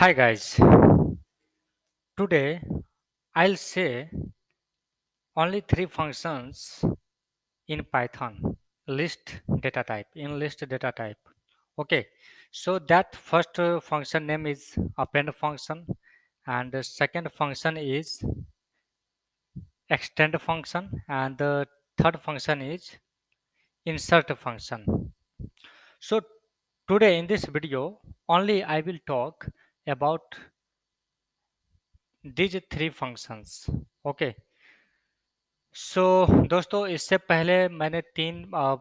Hi guys, today I'll say only three functions in Python list data type in list data type. Okay, so that first function name is append function, and the second function is extend function, and the third function is insert function. So today in this video only I will talk about these three functions. Okay, सो दोस्तों इससे पहले मैंने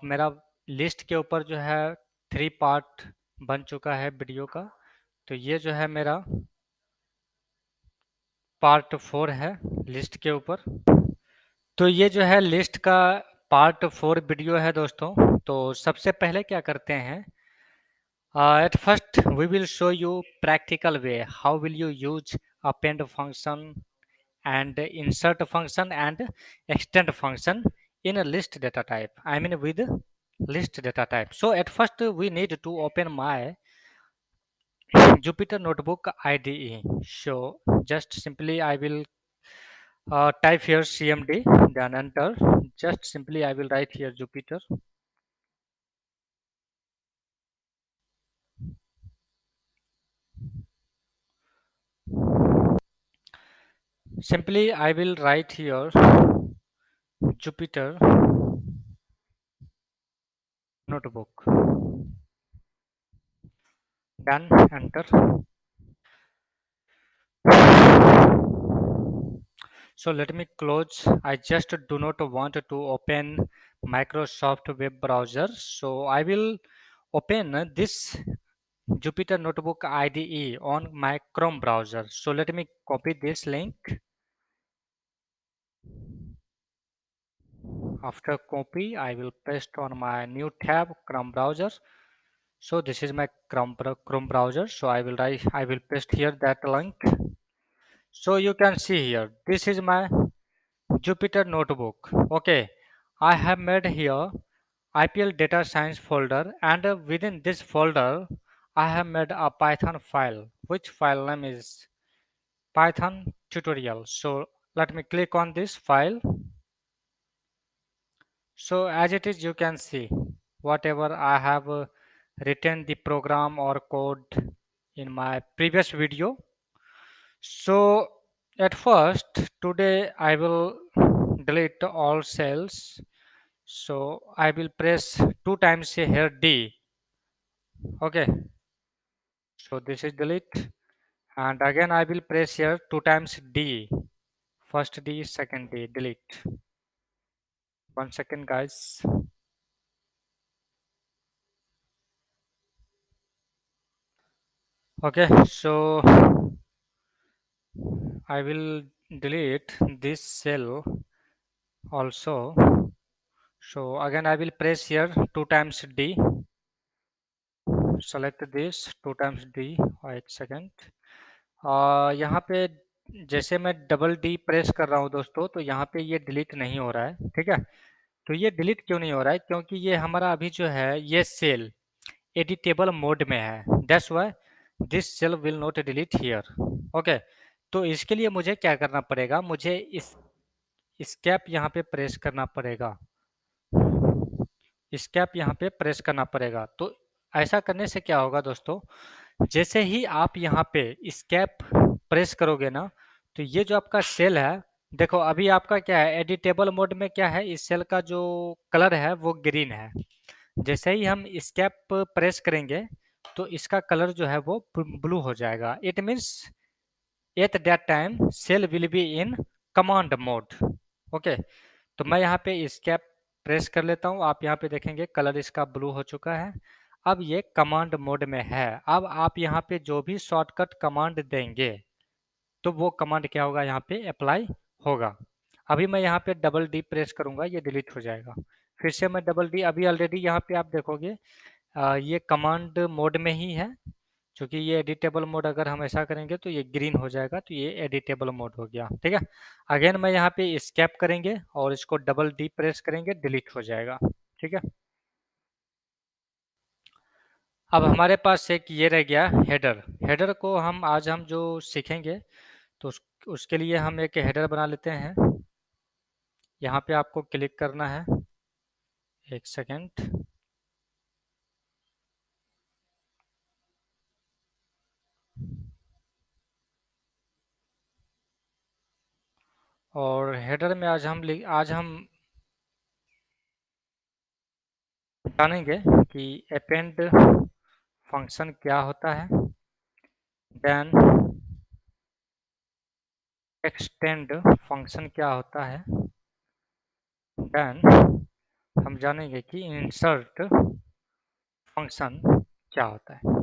मेरा list के ऊपर जो है 3 part बन चुका है वीडियो का। तो ये जो है मेरा पार्ट 4 है लिस्ट के ऊपर। तो ये जो है लिस्ट का पार्ट 4 वीडियो है दोस्तों। तो सबसे पहले क्या करते हैं, at first we will show you practical way how will you use append function and insert function and extend function in a list data type, I mean with list data type. So at first we need to open my Jupyter notebook IDE. So just simply I will type here cmd, then enter. Just simply I will write here Jupyter. Simply I will write here Jupyter notebook, then enter. So let me close. I just do not want to open Microsoft web browser. So I will open this Jupyter Notebook IDE on my Chrome browser. So let me copy this link. After copy, I will paste on my new tab Chrome browser. So this is my Chrome browser. So I will paste here that link. So you can see here, this is my Jupyter Notebook. Okay, I have made here IPL data science folder, and within this folder I have made a Python file, which file name is Python tutorial. So let me click on this file. So as it is, you can see whatever I have written the program or code in my previous video. So at first today I will delete all cells. So I will press 2 times here D. Okay, so this is delete, and again I will press here 2 times D. First D, second D, delete. 1 second guys. Okay, so I will delete this cell also. So again I will press here 2 times D. Select this 2 times D. Wait second. यहाँ पे जैसे मैं double D press कर रहा हूँ दोस्तों, तो यहाँ पे ये डिलीट नहीं हो रहा है, ठीक है। तो ये डिलीट क्यों नहीं हो रहा है, क्योंकि ये हमारा अभी जो है ये सेल एडिटेबल मोड में है। That's why this cell will not delete here. Okay, तो इसके लिए मुझे क्या करना पड़ेगा, मुझे इस स्केप यहाँ पे प्रेस करना पड़ेगा, स्केप यहाँ पे प्रेस करना पड़ेगा। तो ऐसा करने से क्या होगा दोस्तों, जैसे ही आप यहाँ पे स्केप प्रेस करोगे ना, तो ये जो आपका सेल है, देखो अभी आपका क्या है, एडिटेबल मोड में क्या है, इस सेल का जो कलर है वो ग्रीन है। जैसे ही हम स्केप प्रेस करेंगे तो इसका कलर जो है वो ब्लू हो जाएगा। It means at that time cell will be in command mode. Okay, तो मैं यहाँ पे स्केप प्रेस कर लेता हूँ। आप यहाँ पे देखेंगे कलर इसका ब्लू हो चुका है। अब ये कमांड मोड में है। अब आप यहाँ पे जो भी शॉर्टकट कमांड देंगे तो वो कमांड क्या होगा, यहाँ पे अप्लाई होगा। अभी मैं यहाँ पे डबल डी प्रेस करूंगा, ये डिलीट हो जाएगा। फिर से मैं डबल डी, अभी ऑलरेडी यहाँ पे आप देखोगे ये कमांड मोड में ही है, क्योंकि ये एडिटेबल मोड अगर हम ऐसा करेंगे तो ये ग्रीन हो जाएगा, तो ये एडिटेबल मोड हो गया, ठीक है। अगेन मैं यहाँ पे स्केप करेंगे और इसको डबल डी प्रेस करेंगे, डिलीट हो जाएगा, ठीक है। अब हमारे पास एक ये रह गया हेडर। हेडर को हम जो सीखेंगे तो उसके लिए हम एक हेडर बना लेते हैं। यहाँ पे आपको क्लिक करना है, एक सेकेंड। और हेडर में आज हम जानेंगे कि अपेंड फंक्शन क्या होता है, देन एक्सटेंड फंक्शन क्या होता है, देन हम जानेंगे कि इंसर्ट फंक्शन क्या होता है।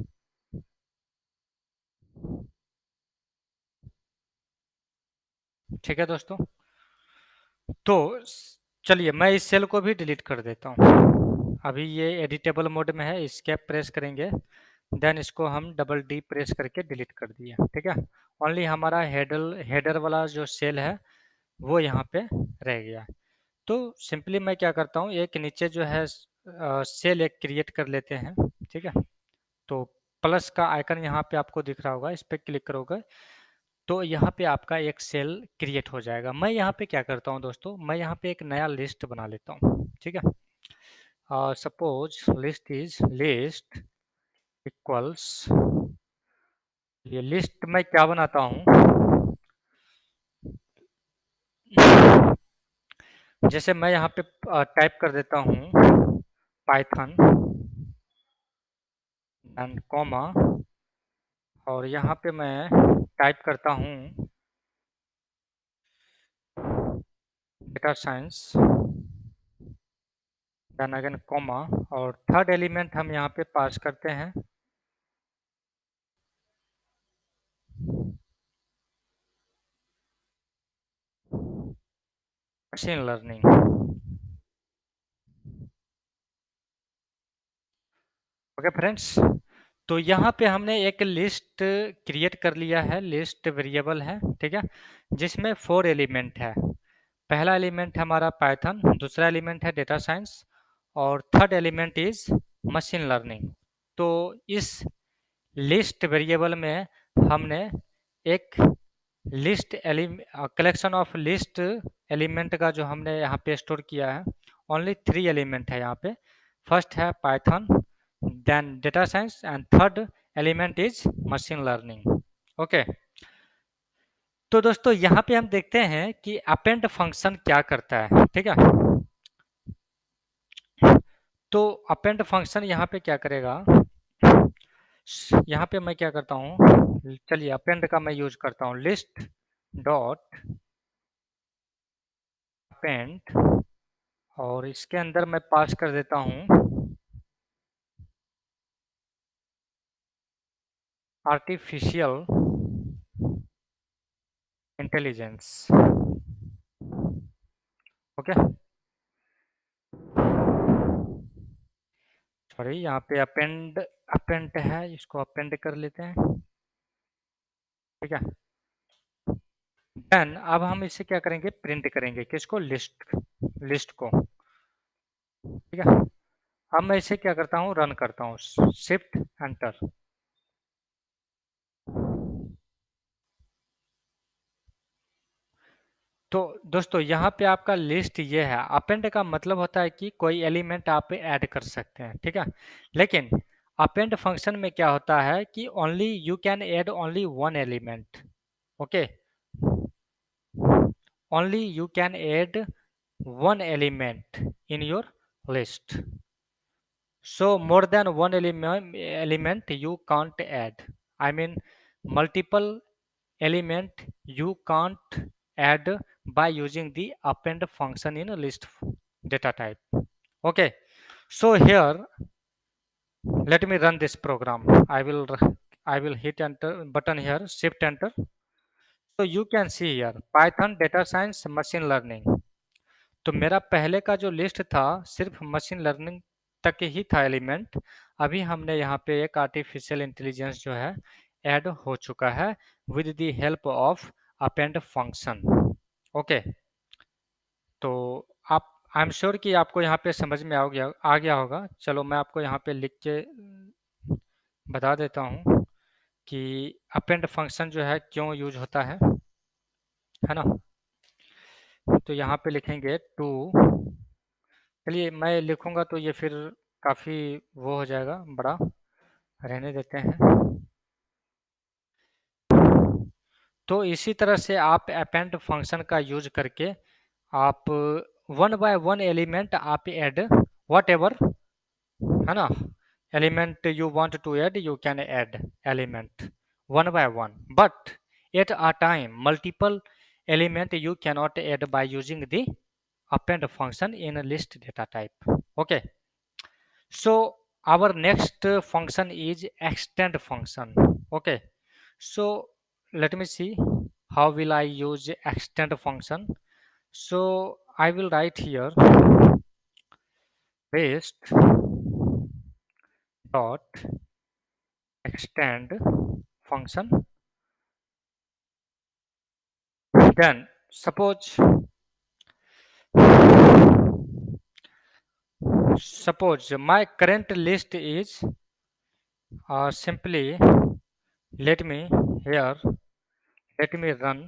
ठीक है दोस्तों, तो चलिए मैं इस सेल को भी डिलीट कर देता हूँ। अभी ये एडिटेबल मोड में है, एस्केप प्रेस करेंगे, देन इसको हम डबल डी प्रेस करके डिलीट कर दिया। ठीक है, ओनली हमारा हेडर वाला जो सेल है वो यहाँ पे रह गया। तो सिंपली मैं क्या करता हूँ, एक नीचे जो है सेल एक क्रिएट कर लेते हैं। ठीक है, तो प्लस का आइकन यहाँ पे आपको दिख रहा होगा, इस पर क्लिक करोगे तो यहाँ पे आपका एक सेल क्रिएट हो जाएगा। मैं यहाँ पे क्या करता हूँ दोस्तों, मैं यहाँ पे एक नया लिस्ट बना लेता हूँ। ठीक है, सपोज लिस्ट इक्वल्स, ये लिस्ट मैं क्या बनाता हूँ, जैसे मैं यहाँ पे टाइप कर देता हूँ पाइथन एंड कॉमा, और यहाँ पे मैं टाइप करता हूँ data science, then again comma, और थर्ड एलिमेंट हम यहाँ पे पास करते हैं मशीन लर्निंग। ओके फ्रेंड्स, तो यहाँ पे हमने एक लिस्ट क्रिएट कर लिया है, लिस्ट वेरिएबल है। ठीक है, जिसमें 4 एलिमेंट है। पहला एलिमेंट है हमारा पाइथन, दूसरा एलिमेंट है डेटा साइंस, और third element is machine learning. तो इस लिस्ट वेरिएबल में हमने एक list collection of list element का जो हमने यहाँ पे स्टोर किया है, ओनली 3 एलिमेंट है यहाँ पे। फर्स्ट है Python, then data science, and third element is machine learning. Okay, तो दोस्तों यहाँ पे हम देखते हैं कि अपेंड फंक्शन क्या करता है। ठीक है, तो अपेंड फंक्शन यहाँ पे क्या करेगा, यहाँ पे मैं क्या करता हूँ, चलिए अपेंड का मैं यूज करता हूँ, लिस्ट डॉट अपेंड, और इसके अंदर मैं पास कर देता हूँ आर्टिफिशियल इंटेलिजेंस। ओके, सॉरी यहाँ पे अपेंड अपेंड है, इसको अपेंड कर लेते हैं। ठीक है, देन अब हम इसे क्या करेंगे, प्रिंट करेंगे, किसको, लिस्ट लिस्ट को। ठीक है, अब मैं इसे क्या करता हूँ, रन करता हूँ, शिफ्ट एंटर। तो दोस्तों यहाँ पे आपका लिस्ट ये है, अपेंड का मतलब होता है कि कोई एलिमेंट आप ऐड कर सकते हैं। ठीक है, लेकिन अपेंड फंक्शन में क्या होता है कि only you can add only one element. Okay, only you can add one element in your list, so more than one element you can't add, I mean multiple element you can't add by using the append function in a list data type. Okay, so here let me run this program. I will hit enter button here, shift enter. So you can see here python data science machine learning. तो मेरा पहले का जो list था सिर्फ machine learning तक ही था element, अभी हमने यहाँ पे एक आर्टिफिशियल इंटेलिजेंस जो है ऐड हो चुका है with the help of append function. Okay, तो आप, आई एम श्योर कि आपको यहाँ पे समझ में आ गया होगा। चलो मैं आपको यहाँ पे लिख के बता देता हूँ कि अपेंड फंक्शन जो है क्यों यूज होता है ना। तो यहाँ पे लिखेंगे टू, चलिए मैं लिखूंगा तो ये फिर काफ़ी वो हो जाएगा बड़ा, रहने देते हैं। तो इसी तरह से आप अपेंड फंक्शन का यूज करके आप वन बाय वन एलिमेंट आप ऐड वट एवर, है ना, element you want to add you can add element one by one, but at a time multiple element you cannot add by using the append function in a list data type. Okay, so our next function is extend function. Okay, so let me see how will I use extend function. So I will write here paste dot extend function. Then suppose my current list is simply let me here let me run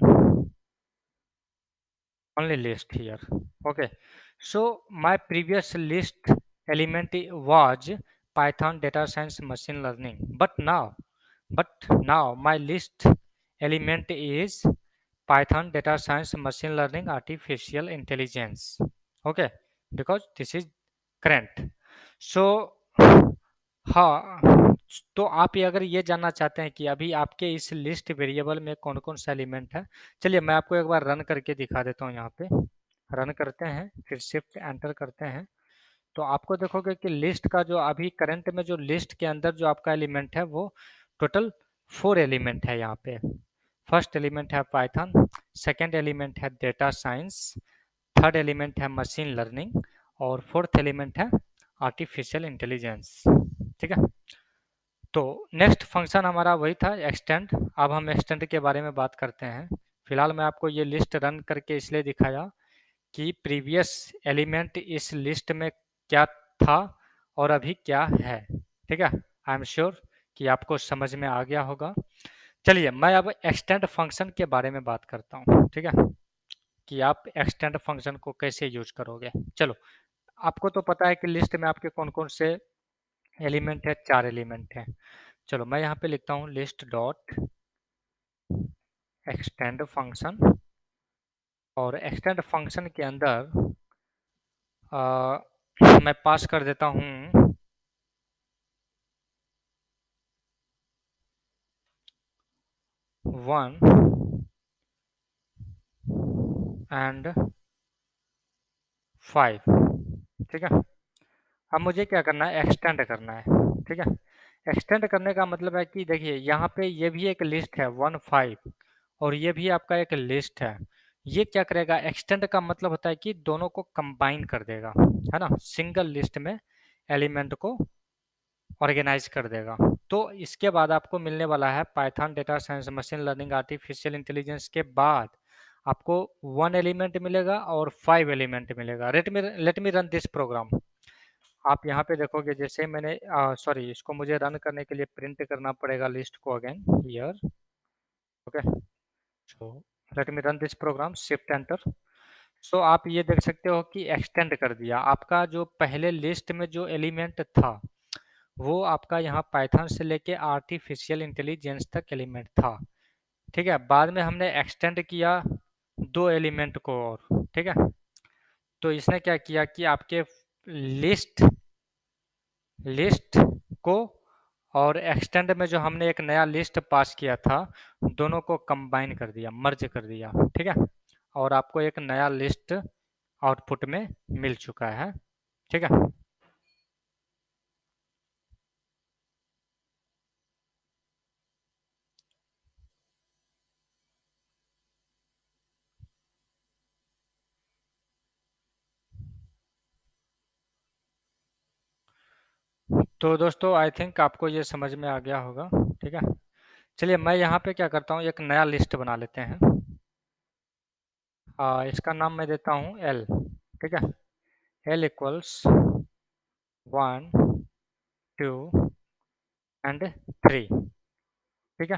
only list here. Okay, so my previous list element was Python data science machine learning, but now my list element is Python data science machine learning artificial intelligence. Okay, because this is current. So हाँ, तो आप ये अगर ये जानना चाहते हैं कि अभी आपके इस लिस्ट वेरिएबल में कौन कौन सा एलिमेंट है, चलिए मैं आपको एक बार रन करके दिखा देता हूँ। यहाँ पे रन करते हैं, फिर शिफ्ट एंटर करते हैं, तो आपको देखोगे कि लिस्ट का जो अभी करंट में जो लिस्ट के अंदर जो आपका एलिमेंट है वो टोटल 4 एलिमेंट है यहाँ पे। फर्स्ट एलिमेंट है पाइथन, सेकेंड एलिमेंट है डेटा साइंस, थर्ड एलिमेंट है मशीन लर्निंग और फोर्थ एलिमेंट है आर्टिफिशियल इंटेलिजेंस। ठीक है, तो नेक्स्ट फंक्शन हमारा वही था एक्सटेंड। अब हम एक्सटेंड के बारे में बात करते हैं। फिलहाल मैं आपको ये लिस्ट रन करके इसलिए दिखाया कि प्रीवियस एलिमेंट इस लिस्ट में क्या था और अभी क्या है। ठीक है, आई एम श्योर कि आपको समझ में आ गया होगा। चलिए मैं अब एक्सटेंड फंक्शन के बारे में बात करता हूँ। ठीक है, कि आप एक्सटेंड फंक्शन को कैसे यूज करोगे। चलो, आपको तो पता है कि लिस्ट में आपके कौन कौन से एलिमेंट है, 4 एलिमेंट है। चलो मैं यहाँ पे लिखता हूँ लिस्ट डॉट एक्सटेंड फंक्शन, और एक्सटेंड फंक्शन के अंदर मैं पास कर देता हूँ 1 एंड 5। ठीक है, अब मुझे क्या करना है, एक्सटेंड करना है। ठीक है, एक्सटेंड करने का मतलब है कि देखिए यहाँ पे ये भी एक लिस्ट है 1 5 और ये भी आपका एक लिस्ट है। ये क्या करेगा, एक्सटेंड का मतलब होता है कि दोनों को कंबाइन कर देगा, है ना, सिंगल लिस्ट में एलिमेंट को ऑर्गेनाइज कर देगा। तो इसके बाद आपको मिलने वाला है Python data science machine learning artificial intelligence के बाद आपको 1 एलिमेंट मिलेगा और 5 एलिमेंट मिलेगा। Let me run this program. आप यहाँ पे देखोगे जैसे मैंने सॉरी, इसको मुझे रन करने के लिए प्रिंट करना पड़ेगा लिस्ट को again here. Okay, so let me run this program, shift enter. So आप ये देख सकते हो कि एक्सटेंड कर दिया। आपका जो पहले लिस्ट में जो एलिमेंट था वो आपका यहाँ पाइथन से लेके आर्टिफिशियल इंटेलिजेंस तक एलिमेंट था। ठीक है, बाद में हमने एक्सटेंड किया 2 एलिमेंट को और। ठीक है, तो इसने क्या किया कि आपके लिस्ट लिस्ट को और एक्सटेंड में जो हमने एक नया लिस्ट पास किया था दोनों को कंबाइन कर दिया, मर्ज कर दिया। ठीक है, और आपको एक नया लिस्ट आउटपुट में मिल चुका है। ठीक है, तो दोस्तों आई थिंक आपको ये समझ में आ गया होगा। ठीक है, चलिए मैं यहाँ पे क्या करता हूँ, एक नया लिस्ट बना लेते हैं। इसका नाम मैं देता हूँ एल। ठीक है, एल इक्वल्स 1 2 एंड 3। ठीक है,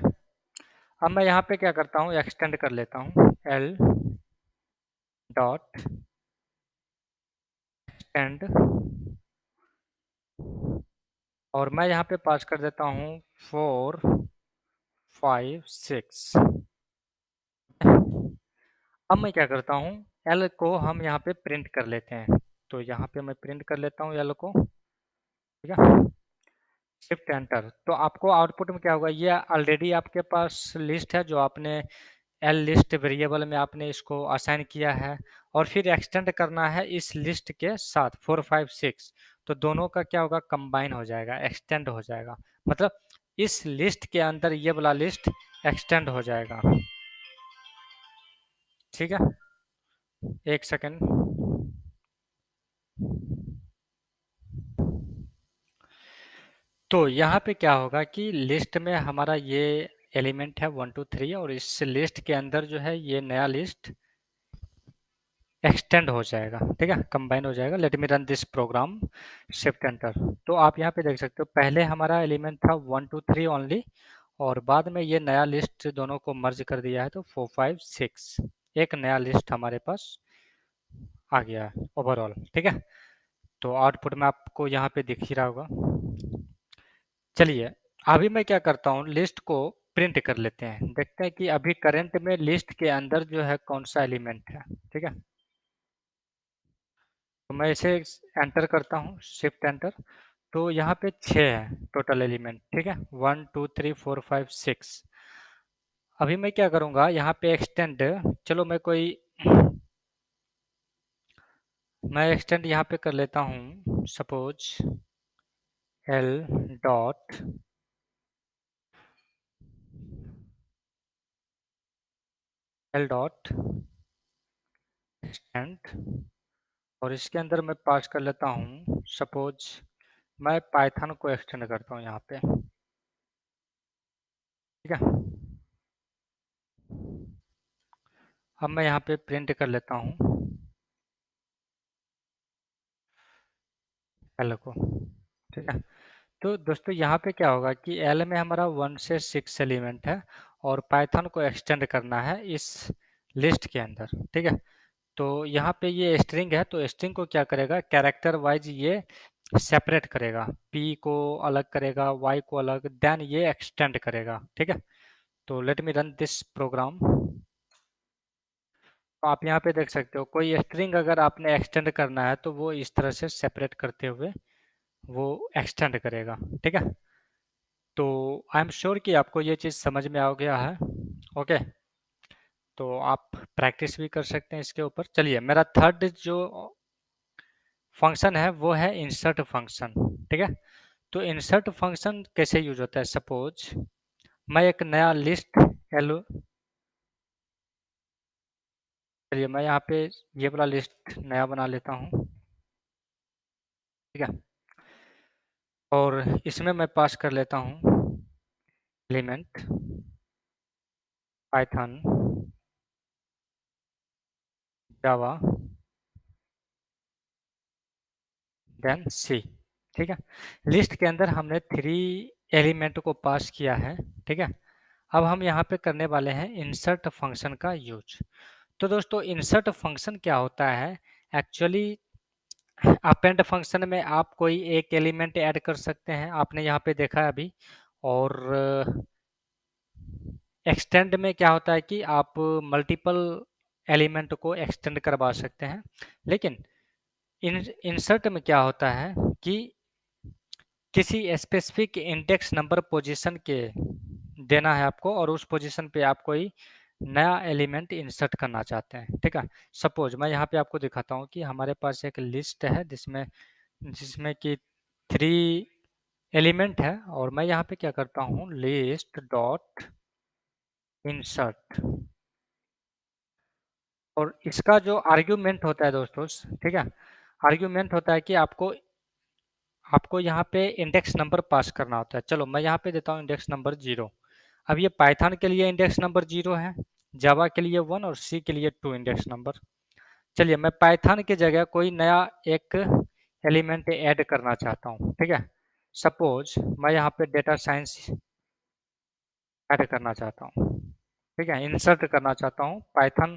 अब मैं यहाँ पे क्या करता हूँ, एक्सटेंड कर लेता हूँ एल डॉट एक्सटेंड, और मैं यहाँ पे पास कर देता हूँ 4 5 6। अब मैं क्या करता हूँ, एल को हम यहाँ पे प्रिंट कर लेते हैं। तो यहाँ पे मैं प्रिंट कर लेता हूँ एल को। ठीक है, शिफ्ट एंटर, तो आपको आउटपुट में क्या होगा, ये ऑलरेडी आपके पास लिस्ट है जो आपने एल लिस्ट वेरिएबल में आपने इसको असाइन किया है, और फिर एक्सटेंड करना है इस लिस्ट के साथ 4 5 6। तो दोनों का क्या होगा, कंबाइन हो जाएगा, एक्सटेंड हो जाएगा, मतलब इस लिस्ट के अंदर ये वाला लिस्ट एक्सटेंड हो जाएगा। ठीक है, एक सेकेंड। तो यहाँ पे क्या होगा कि लिस्ट में हमारा ये एलिमेंट है 1 2 3, और इस लिस्ट के अंदर जो है ये नया लिस्ट एक्सटेंड हो जाएगा। ठीक है, कंबाइन हो जाएगा। Let me run this program, shift enter. तो आप यहाँ पे देख सकते हो पहले हमारा एलिमेंट था 1 2 3 ओनली, और बाद में ये नया लिस्ट दोनों को मर्ज कर दिया है, तो 4 5 6 एक नया लिस्ट हमारे पास आ गया है ओवरऑल। ठीक है, तो आउटपुट में आपको यहाँ पे दिख ही रहा होगा। चलिए, अभी मैं क्या करता हूँ, लिस्ट को प्रिंट कर लेते हैं, देखते हैं कि अभी करंट में लिस्ट के अंदर जो है कौन सा एलिमेंट है। ठीक है, तो मैं इसे एंटर करता हूँ, शिफ्ट एंटर। तो यहाँ पे 6 है टोटल एलिमेंट। ठीक है, 1 2 3 4 5 6। अभी मैं क्या करूँगा, यहाँ पे एक्सटेंड, चलो मैं एक्सटेंड यहाँ पे कर लेता हूँ, suppose L dot L dot extend, और इसके अंदर मैं पास कर लेता हूँ, सपोज मैं पाइथन को एक्सटेंड करता हूँ यहाँ पे। ठीक है, अब मैं यहाँ पे प्रिंट कर लेता हूँ एल को। ठीक है, तो दोस्तों यहाँ पे क्या होगा कि एल में हमारा 1 से 6 एलिमेंट है, और पाइथन को एक्सटेंड करना है इस लिस्ट के अंदर। ठीक है, तो यहाँ पे ये स्ट्रिंग है, तो स्ट्रिंग को क्या करेगा, कैरेक्टर वाइज ये सेपरेट करेगा, पी को अलग करेगा, वाई को अलग, देन ये एक्सटेंड करेगा। ठीक है, तो let me run this program. तो आप यहाँ पे देख सकते हो, कोई स्ट्रिंग अगर आपने एक्सटेंड करना है तो वो इस तरह से सेपरेट करते हुए वो एक्सटेंड करेगा। ठीक है, तो आई एम श्योर कि आपको ये चीज़ समझ में आ गया है। ओके, तो आप प्रैक्टिस भी कर सकते हैं इसके ऊपर। चलिए, मेरा थर्ड जो फंक्शन है वो है इंसर्ट फंक्शन। ठीक है, तो इंसर्ट फंक्शन कैसे यूज होता है, सपोज मैं एक नया लिस्ट एलो, चलिए मैं यहाँ पे ये वाला लिस्ट नया बना लेता हूँ। ठीक है, और इसमें मैं पास कर लेता हूँ एलिमेंट पाइथन जावा देन सी। ठीक है, लिस्ट के अंदर हमने 3 एलिमेंट को पास किया है। ठीक है, अब हम यहाँ पे करने वाले हैं इंसर्ट फंक्शन का यूज। तो दोस्तों, इंसर्ट फंक्शन क्या होता है, एक्चुअली अपेंड फंक्शन में आप कोई एक एलिमेंट ऐड कर सकते हैं, आपने यहाँ पे देखा है अभी, और एक्सटेंड में क्या होता है कि आप मल्टीपल एलिमेंट को एक्सटेंड करवा सकते हैं। लेकिन इंसर्ट में क्या होता है कि किसी स्पेसिफिक इंडेक्स नंबर पोजीशन के देना है आपको, और उस पोजीशन पे आप कोई नया एलिमेंट इंसर्ट करना चाहते हैं। ठीक है, सपोज मैं यहाँ पे आपको दिखाता हूँ कि हमारे पास एक लिस्ट है जिसमें जिसमें कि 3 एलिमेंट है, और मैं यहाँ पे क्या करता हूँ, लिस्ट डॉट इंसर्ट, और इसका जो आर्ग्यूमेंट होता है दोस्तों, ठीक है, आर्ग्यूमेंट होता है कि आपको आपको यहाँ पे इंडेक्स नंबर पास करना होता है। चलो मैं यहाँ पे देता हूँ इंडेक्स नंबर 0। अब ये पाइथन के लिए इंडेक्स नंबर 0 है, जावा के लिए 1 और सी के लिए 2 इंडेक्स नंबर। चलिए, मैं पाइथन की जगह कोई नया एक एलिमेंट ऐड करना चाहता हूँ। ठीक है, सपोज मैं यहाँ पे डेटा साइंस ऐड करना चाहता हूँ, ठीक है, इंसर्ट करना चाहता हूँ। पाइथन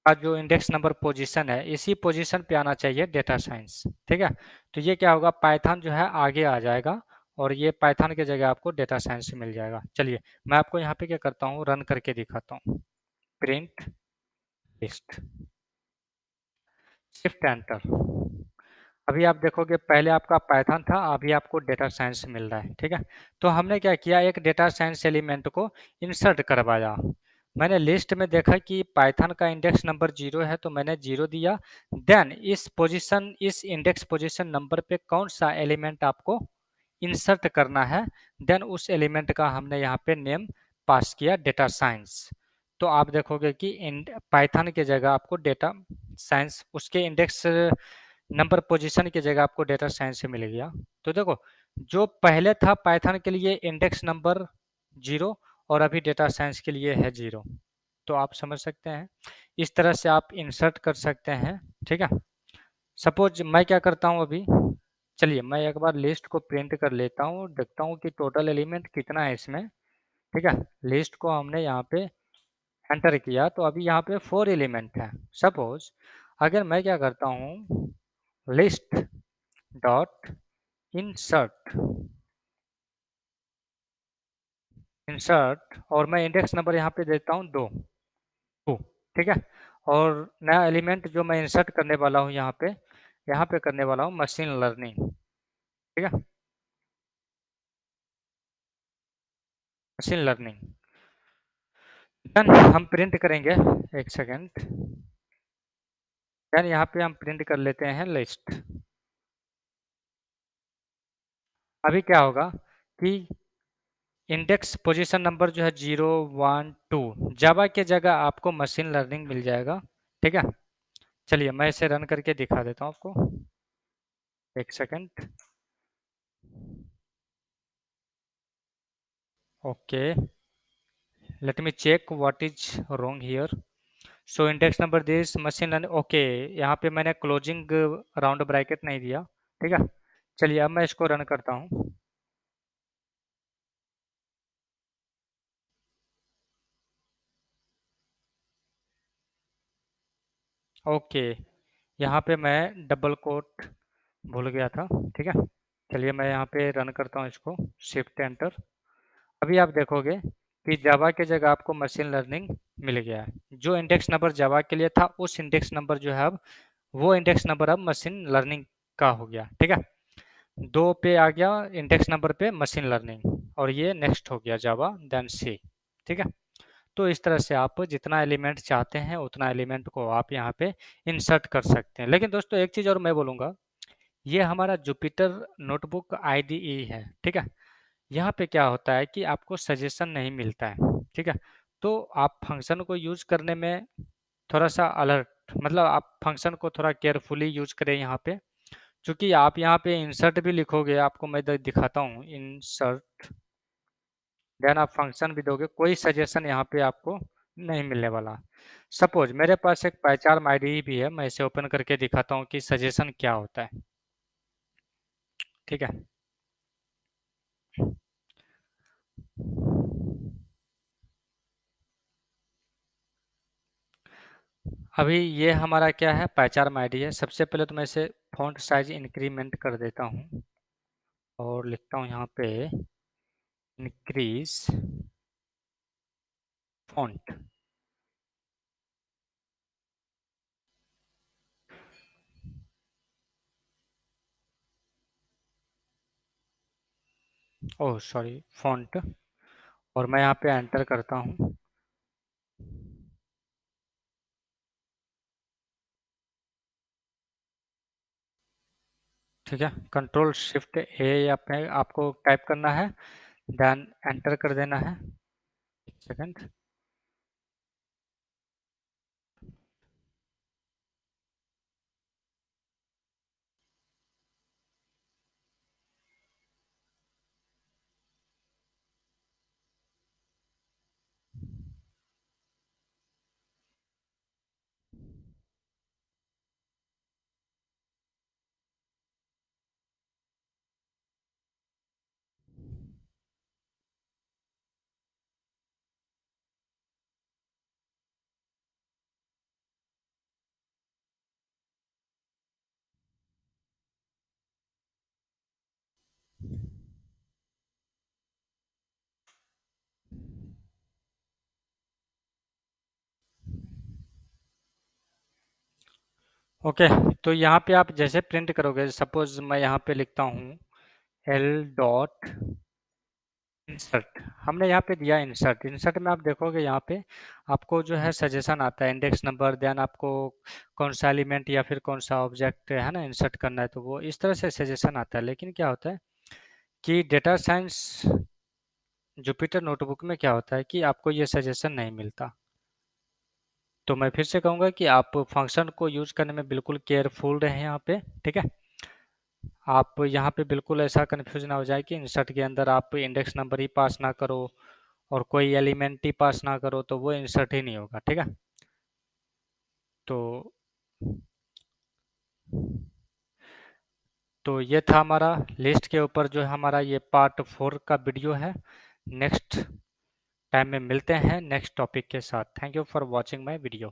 का जो इंडेक्स नंबर पोजीशन है, इसी पोजीशन पे आना चाहिए डेटा साइंस, ठीक है। तो ये क्या होगा, पाइथन जो है आगे आ जाएगा और ये पाइथन की जगह आपको डेटा साइंस मिल जाएगा। चलिए मैं आपको यहाँ पे क्या करता हूँ, रन करके दिखाता हूँ। Print list, shift enter. अभी आप देखोगे पहले आपका पाइथन था, अभी आपको डेटा साइंस मिल रहा है, ठीक है। तो हमने क्या किया, एक डेटा साइंस एलिमेंट को इंसर्ट करवाया। मैंने लिस्ट में देखा कि पाइथन का इंडेक्स नंबर 0 है, तो मैंने 0 दिया। देन इस इंडेक्स पोजीशन नंबर पे कौन सा एलिमेंट आपको इंसर्ट करना है, देन उस एलिमेंट का हमने यहाँ पे नेम पास किया डेटा साइंस। तो आप देखोगे कि पाइथन की जगह आपको डेटा साइंस, उसके इंडेक्स नंबर पोजीशन की जगह आपको डेटा साइंस से मिल गया। तो देखो, जो पहले था पाइथन के लिए इंडेक्स नंबर 0 और अभी डेटा साइंस के लिए है 0। तो आप समझ सकते हैं, इस तरह से आप इंसर्ट कर सकते हैं, ठीक है। सपोज मैं क्या करता हूँ अभी, चलिए मैं एक बार लिस्ट को प्रिंट कर लेता हूँ, देखता हूँ कि टोटल एलिमेंट कितना है इसमें, ठीक है। लिस्ट को हमने यहाँ पे एंटर किया, तो अभी यहाँ पे 4 एलिमेंट है। सपोज अगर मैं क्या करता हूँ, लिस्ट डॉट इंसर्ट, इंसर्ट और मैं इंडेक्स नंबर यहाँ पे देता हूँ 2, ठीक है। और नया एलिमेंट जो मैं इंसर्ट करने वाला हूँ यहाँ पे करने वाला हूँ मशीन लर्निंग, ठीक है, मशीन लर्निंग। देन हम प्रिंट करेंगे, एक सेकेंड। देन यहाँ पे हम प्रिंट कर लेते हैं लिस्ट। अभी क्या होगा कि इंडेक्स पोजीशन नंबर जो है 0 1 2, जावा के जगह आपको मशीन लर्निंग मिल जाएगा, ठीक है। चलिए मैं इसे रन करके दिखा देता हूँ आपको, एक second. Okay, let me check what is wrong here. So index number this machine learning, okay. यहाँ पे मैंने क्लोजिंग राउंड ब्रैकेट नहीं दिया, ठीक है। चलिए अब मैं इसको रन करता हूँ। ओके, यहाँ पे मैं डबल कोट भूल गया था, ठीक है। चलिए मैं यहाँ पे रन करता हूँ इसको, शिफ्ट एंटर। अभी आप देखोगे कि जावा के जगह आपको मशीन लर्निंग मिल गया है। जो इंडेक्स नंबर जावा के लिए था, उस इंडेक्स नंबर जो है अब वो इंडेक्स नंबर अब मशीन लर्निंग का हो गया, ठीक है। 2 पे आ गया इंडेक्स नंबर पे मशीन लर्निंग, और ये नेक्स्ट हो गया जावा देन सी, ठीक है। तो इस तरह से आप जितना एलिमेंट चाहते हैं उतना एलिमेंट को आप यहाँ पे इंसर्ट कर सकते हैं। लेकिन दोस्तों एक चीज़ और मैं बोलूँगा, ये हमारा जुपिटर नोटबुक आईडीई है, ठीक है। यहाँ पे क्या होता है कि आपको सजेशन नहीं मिलता है, ठीक है। तो आप फंक्शन को यूज करने में थोड़ा सा अलर्ट, मतलब आप फंक्शन को थोड़ा केयरफुली यूज करें यहाँ पे। क्योंकि आप यहाँ पे इंसर्ट भी लिखोगे, आपको मैं इधर दिखाता हूँ, इंसर्ट, देन आप फंक्शन भी दोगे, कोई सजेशन यहाँ पे आपको नहीं मिलने वाला। सपोज मेरे पास एक पहचान आईडी भी है, मैं इसे ओपन करके दिखाता हूँ कि सजेशन क्या होता है, ठीक है। अभी ये हमारा क्या है, पहचान आईडी है। सबसे पहले तो मैं इसे फॉन्ट साइज इंक्रीमेंट कर देता हूँ और लिखता हूँ यहाँ पे increase font. Oh sorry, font, और मैं यहाँ पे एंटर करता हूँ, ठीक है। कंट्रोल शिफ्ट ए पे आपको टाइप करना है, देन एंटर कर देना है, एक सेकंड। ओके, तो यहाँ पे आप जैसे प्रिंट करोगे, सपोज मैं यहाँ पे लिखता हूँ एल डॉट इंसर्ट। हमने यहाँ पे दिया इंसर्ट। इंसर्ट में आप देखोगे यहाँ पे आपको जो है सजेशन आता है, इंडेक्स नंबर, देन आपको कौन सा एलिमेंट या फिर कौन सा ऑब्जेक्ट है ना इंसर्ट करना है, तो वो इस तरह से सजेशन आता है। लेकिन क्या होता है कि डेटा साइंस जुपिटर नोटबुक में क्या होता है कि आपको ये सजेशन नहीं मिलता। तो मैं फिर से कहूँगा कि आप फंक्शन को यूज करने में बिल्कुल केयरफुल रहें यहाँ पे, ठीक है। आप यहाँ पे बिल्कुल ऐसा कंफ्यूज ना हो जाए कि इंसर्ट के अंदर आप इंडेक्स नंबर ही पास ना करो और कोई एलिमेंट ही पास ना करो, तो वो इंसर्ट ही नहीं होगा, ठीक है। तो तो ये था हमारा लिस्ट के ऊपर जो है हमारा ये पार्ट 4 का वीडियो है। नेक्स्ट टाइम में मिलते हैं नेक्स्ट टॉपिक के साथ। Thank you for watching my video.